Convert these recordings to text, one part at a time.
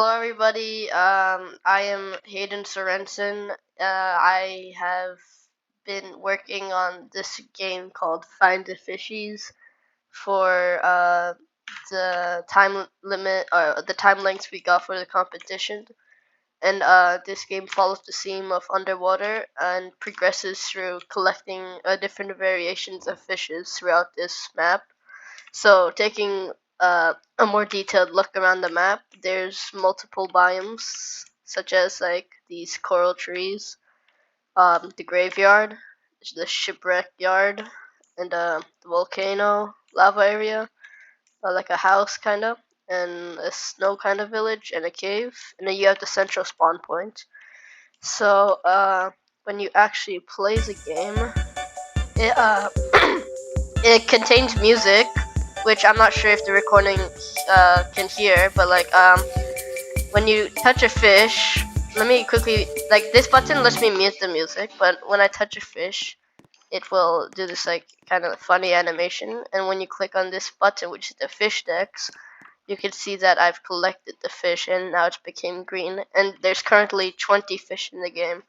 Hello, everybody. I am Hayden Sorensen. I have been working on this game called Find the Fishies for the time limit or the time length we got for the competition. And this game follows the theme of underwater and progresses through collecting different variations of fishes throughout this map. So, taking a more detailed look around the map, there's multiple biomes, such as like these coral trees, the graveyard, the shipwreck yard, and the volcano lava area, like a house kind of, and a snow kind of village, and a cave, and then you have the central spawn point. So, when you actually play the game, it it contains music, which I'm not sure if the recording can hear, but like when you touch a fish, let me quickly, like, this button lets me mute the music, but when I touch a fish, it will do this like kind of funny animation, and when you click on this button, which is the Fishdex, you can see that I've collected the fish and now it's became green, and there's currently 20 fish in the game.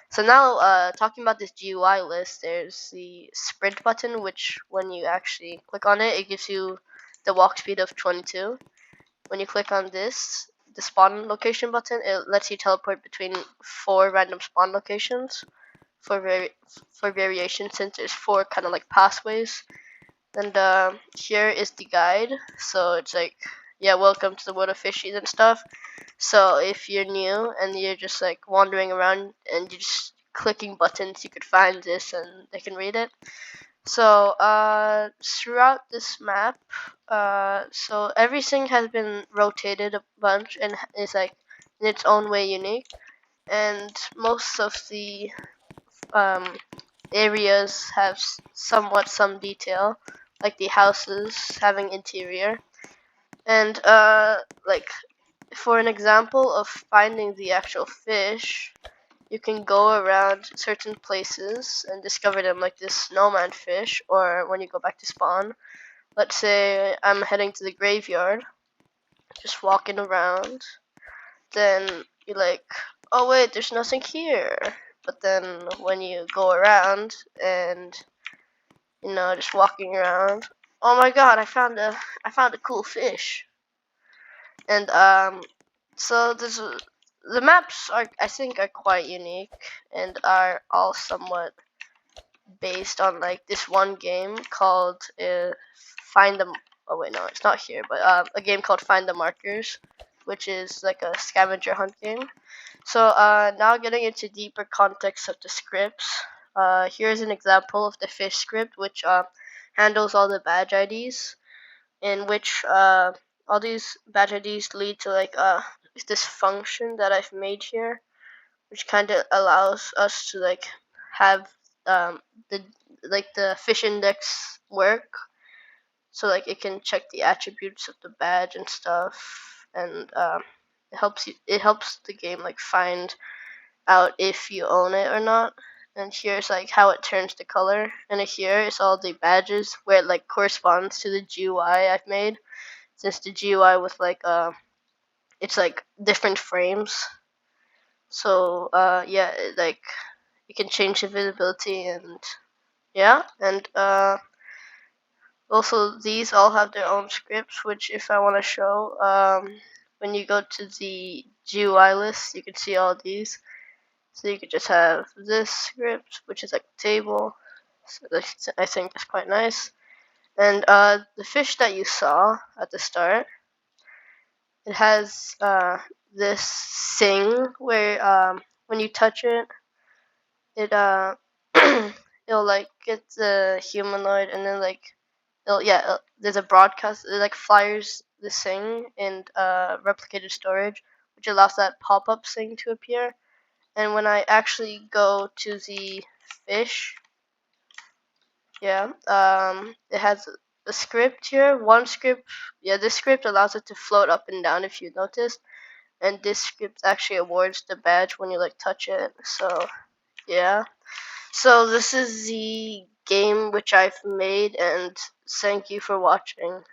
So now, talking about this GUI list, there's the sprint button, which when you actually click on it, it gives you the walk speed of 22. When you click on this, the spawn location button, it lets you teleport between 4 random spawn locations for variation, since there's 4 kind of like pathways. And here is the guide. So it's like, yeah, welcome to the world of fishies and stuff. So if you're new and you're just like wandering around and you're just clicking buttons, you could find this and they can read it. So throughout this map, so everything has been rotated a bunch and is like in its own way unique. And most of the um, areas have somewhat some detail, like the houses having interior. And like for an example of finding the actual fish, you can go around certain places and discover them, like this snowman fish, or when you go back to spawn. Let's say I'm heading to the graveyard, just walking around, then you're like, oh wait, there's nothing here. But then when you go around and just walking around, oh my god, I found a cool fish. And so the maps are, I think, are quite unique and are all somewhat based on like this one game called Find the. Oh wait, no, it's not here, but a game called Find the Markers, which is like a scavenger hunt game. So now getting into deeper context of the scripts. Here's an example of the fish script, which handles all the badge IDs, in which all these badge IDs lead to like this function that I've made here, which kind of allows us to like have um, the the fish index work, so like it can check the attributes of the badge and stuff, and it helps the game like find out if you own it or not. And here's like how it turns the color, and here is all the badges where it like corresponds to the GUI I've made, since the GUI with like it's like different frames. So yeah, like you can change the visibility, and yeah, and also these all have their own scripts, which if I want to show, when you go to the GUI list, you can see all these. So you could just have this script, which is like a table. So I think that's quite nice. And the fish that you saw at the start, it has this thing where when you touch it, it it'll like get the humanoid, and then like there's a broadcast, it like fires this thing in replicated storage, which allows that pop-up thing to appear. And when I actually go to the fish, yeah, it has a script here. One script, yeah, this script allows it to float up and down if you noticed, and this script actually awards the badge when you like touch it. So yeah, so this is the game which I've made, and thank you for watching.